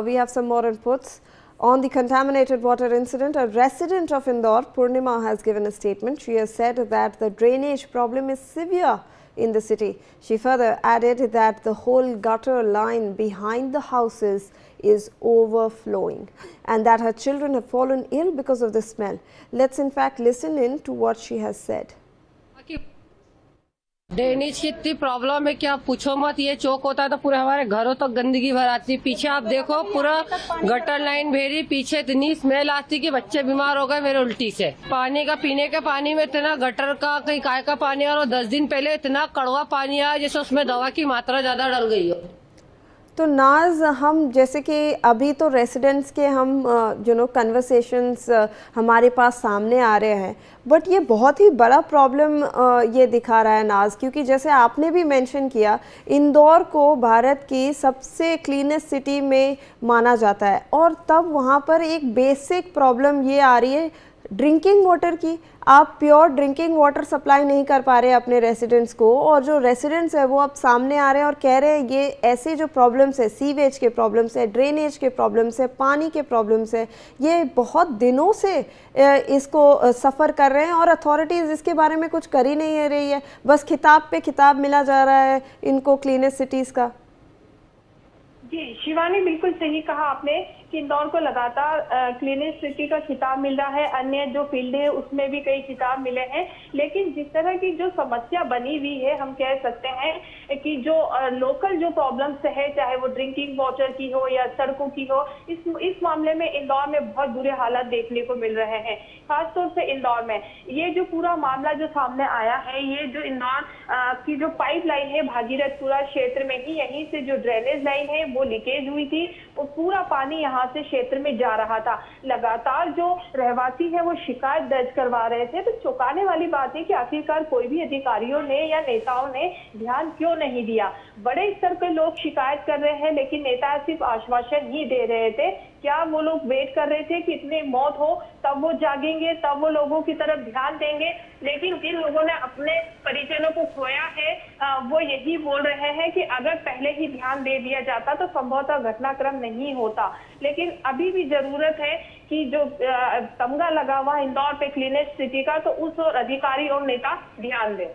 We have some more inputs on the contaminated water incident. A resident of Indore, Purnima, has given a statement. She has said that the drainage problem is severe in the city. She further added that the whole gutter line behind the houses is overflowing and that her children have fallen ill because of the smell. Let's in fact listen in to what she has said. Drainage की इतनी problem है कि आप पूछो मत। ये चौक होता है तो पूरे हमारे घरों तक गंदगी भर आती है। पीछे आप देखो पूरा गटर लाइन भेरी, पीछे इतनी स्मेल आती कि बच्चे बीमार हो गए मेरे उल्टी से। पानी का, पीने के पानी में इतना गटर का कहीं काय का पानी आ रहा, 10 दिन पहले इतना कड़वा पानी आया जैसे उसमें दवा की मात्रा ज्यादा डल गई हो। तो नाज, हम जैसे कि अभी तो रेसिडेंट्स के हम कन्वर्सेशंस हमारे पास सामने आ रहे हैं, बट ये बहुत ही बड़ा प्रॉब्लम ये दिखा रहा है नाज, क्योंकि जैसे आपने भी मेंशन किया, इंदौर को भारत की सबसे क्लीनेस्ट सिटी में माना जाता है और तब वहाँ पर एक बेसिक प्रॉब्लम ये आ रही है ड्रिंकिंग वाटर की। आप प्योर ड्रिंकिंग वाटर सप्लाई नहीं कर पा रहे अपने रेसिडेंट्स को, और जो रेसिडेंट्स है वो अब सामने आ रहे हैं और कह रहे हैं ये ऐसे जो प्रॉब्लम्स है, सीवेज के प्रॉब्लम्स है, ड्रेनेज के प्रॉब्लम्स है, पानी के प्रॉब्लम्स है, ये बहुत दिनों से इसको सफ़र कर रहे हैं और अथॉरिटीज़ इसके बारे में कुछ कर ही नहीं रही है। बस खिताब पे खिताब मिला जा रहा है इनको क्लीनेस्ट सिटीज़ का। जी शिवानी, बिल्कुल सही कहा आपने कि इंदौर को लगातार क्लीनेस्ट सिटी का खिताब मिल रहा है। अन्य जो फील्ड है उसमें भी कई खिताब मिले हैं, लेकिन जिस तरह की जो समस्या बनी हुई है, हम कह सकते हैं कि जो लोकल जो प्रॉब्लम्स है, चाहे वो ड्रिंकिंग वाटर की हो या सड़कों की हो, इस मामले में इंदौर में बहुत बुरे हालात देखने को मिल रहे हैं। खासतौर से इंदौर में ये जो पूरा मामला जो सामने आया है, ये जो इंदौर की जो पाइपलाइन है भागीरथपुरा क्षेत्र में ही, यहीं से जो ड्रेनेज लाइन है वो लीकेज हुई थी और पूरा पानी यहाँ से क्षेत्र में जा रहा था। लगातार जो रहवासी है वो शिकायत दर्ज करवा रहे थे। तो चौंकाने वाली बात है कि आखिरकार कोई भी अधिकारियों ने या नेताओं ने ध्यान क्यों नहीं दिया। बड़े स्तर पर लोग शिकायत कर रहे हैं, लेकिन नेता सिर्फ आश्वासन ही दे रहे थे। क्या वो लोग वेट कर रहे थे कि इतनी मौत हो तब वो जागेंगे, तब वो लोगों की तरफ ध्यान देंगे? लेकिन जिन लोगों ने अपने परिजनों को खोया है वो यही बोल रहे हैं कि अगर पहले ही ध्यान दे दिया जाता तो संभवतः घटनाक्रम नहीं होता। लेकिन अभी भी जरूरत है कि जो तमगा लगा हुआ इंदौर पे क्लीनेस्ट सिटी का, तो उस और अधिकारी और नेता ध्यान दें।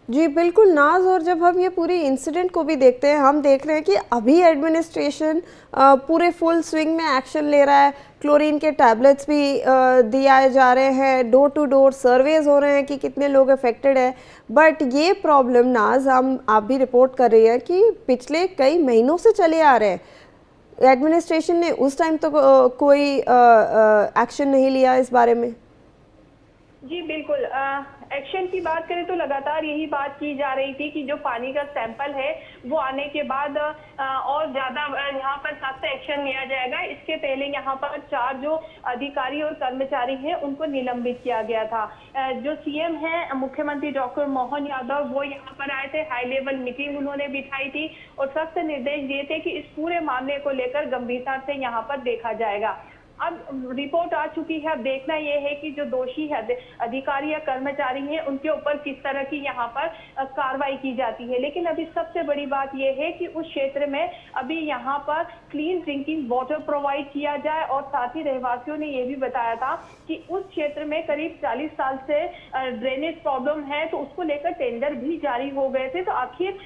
जी बिल्कुल नाज, और जब हम ये पूरी इंसिडेंट को भी देखते हैं, हम देख रहे हैं कि अभी एडमिनिस्ट्रेशन पूरे फुल स्विंग में एक्शन ले रहा है। क्लोरीन के टैबलेट्स भी दिए जा रहे हैं, डोर टू डोर सर्वेज हो रहे हैं कि कितने लोग अफेक्टेड है। बट ये प्रॉब्लम नाज, आप भी रिपोर्ट कर रही है कि पिछले कई महीनों से चले आ रहे हैं। एडमिनिस्ट्रेशन ने उस टाइम तो कोई एक्शन नहीं लिया इस बारे में। जी बिल्कुल, एक्शन की बात करें तो लगातार यही बात की जा रही थी कि जो पानी का सैंपल है वो आने के बाद और ज्यादा यहाँ पर सख्त एक्शन लिया जाएगा। इसके पहले यहाँ पर 4 जो अधिकारी और कर्मचारी हैं उनको निलंबित किया गया था। जो सीएम है मुख्यमंत्री डॉक्टर मोहन यादव, वो यहाँ पर आए थे, हाई लेवल मीटिंग उन्होंने बिठाई थी और सख्त निर्देश दिए थे कि इस पूरे मामले को लेकर गंभीरता से यहाँ पर देखा जाएगा। अब रिपोर्ट आ चुकी है, अब देखना यह है कि जो दोषी है अधिकारी या कर्मचारी हैं उनके ऊपर किस तरह की यहाँ पर कार्रवाई की जाती है। लेकिन अभी सबसे बड़ी बात यह है कि उस क्षेत्र में अभी यहाँ पर क्लीन ड्रिंकिंग वाटर प्रोवाइड किया जाए, और साथ ही रहवासियों ने यह भी बताया था कि उस क्षेत्र में करीब 40 साल से ड्रेनेज प्रॉब्लम है, तो उसको लेकर टेंडर भी जारी हो गए थे। तो आखिर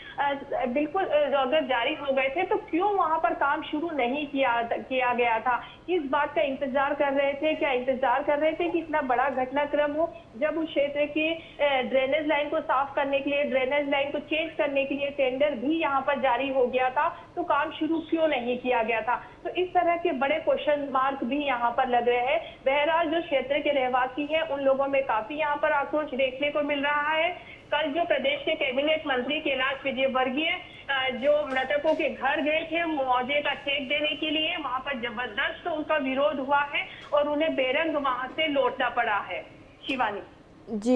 बिल्कुल अगर जारी हो गए थे तो क्यों वहां पर काम शुरू नहीं किया गया था? इस बात का इंतजार कर रहे थे। क्या इंतजार कर रहे थे कि इतना बड़ा घटनाक्रम हो? जब उस क्षेत्र की ड्रेनेज लाइन को साफ करने के लिए, ड्रेनेज लाइन को चेंज करने के लिए टेंडर भी यहाँ पर जारी हो गया था, तो काम शुरू क्यों नहीं किया गया था? तो इस तरह के बड़े क्वेश्चन मार्क भी यहाँ पर लग रहे हैं। बहरहाल जो क्षेत्र के रहवासी हैं उन लोगों में काफी यहाँ पर आक्रोश देखने को मिल रहा है। कल जो प्रदेश के कैबिनेट मंत्री कैलाश विजयवर्गीय जो मृतकों के घर गए थे मुआवजे का चेक देने के लिए, वहां पर जबरदस्त उनका विरोध हुआ है और उन्हें बेरंग वहां से लौटना पड़ा है। शिवानी जी।